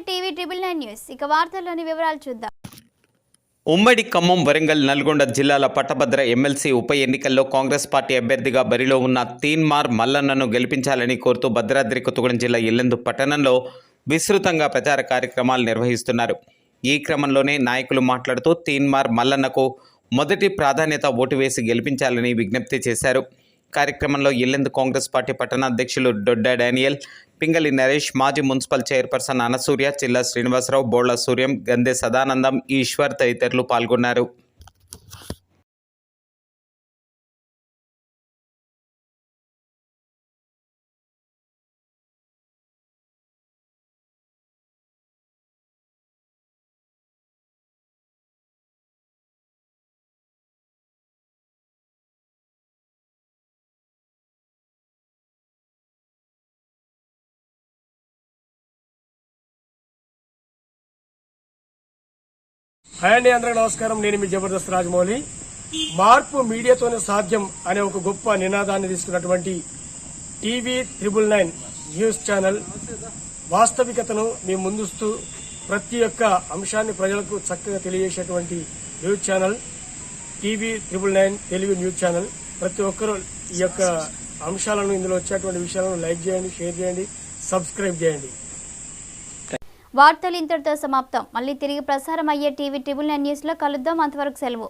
TV 999 news. ఇక వార్తల్లోని వివరాలు చూద్దాం. ఉమ్మడి ఖమ్మం, వరంగల్, నల్గొండ జిల్లాల పట్టభద్ర ఎమ్మెల్సీ ఉప ఎన్నికల్లో కాంగ్రెస్ పార్టీ అభ్యర్థిగా బరిలో ఉన్న తీన్మార్ మల్లన్నను గెలిపించాలని కోరుతూ భద్రాద్రి కొత్తగూడెం జిల్లా ఇల్లెందు పట్టణంలో విస్తృతంగా ప్రచార కార్యక్రమాలు నిర్వహిస్తున్నారు. ఈ క్రమంలోనే నాయకులు మాట్లాడుతూ తీన్మార్ మల్లన్నకు మొదటి ప్రాధాన్యత ఓటు వేసి గెలిపించాలని విజ్ఞప్తి చేశారు. కార్యక్రమంలో ఇల్లెందు కాంగ్రెస్ పార్టీ పట్టణాధ్యక్షులు డొడ్డా డానియల్, పింగళి నరేష్, మాజీ మున్సిపల్ చైర్పర్సన్ అనసూర్య, చిల్లా శ్రీనివాసరావు, బోళ్ల సూర్యం, గందె సదానందం, ఈశ్వర్ తదితరులు పాల్గొన్నారు. హాయ్ అండి, అందరికీ నమస్కారం. నేను మీ జబర్దస్త్ రాజమౌళి. మార్పు మీడియాతోనే సాధ్యం అనే ఒక గొప్ప నినాదాన్ని తీసుకున్నటువంటి టీవీ 999 న్యూస్ ఛానల్ వాస్తవికతను మీ ముందుస్తూ ప్రతి ఒక్క అంశాన్ని ప్రజలకు చక్కగా తెలియజేసేటువంటి news channel TV 999 Telugu news channel. ప్రతి ఒక్కరూ ఈ యొక్క అంశాలను, ఇందులో వచ్చేటువంటి విషయాలను లైక్ చేయండి, షేర్ చేయండి, సబ్స్క్రైబ్ చేయండి. వార్తలు ఇంతటితో సమాప్తం. మళ్ళీ తిరిగి ప్రసారం అయ్యే టీవీ 999 న్యూస్ లో కలుద్దాం. అంతవరకు సెలవు.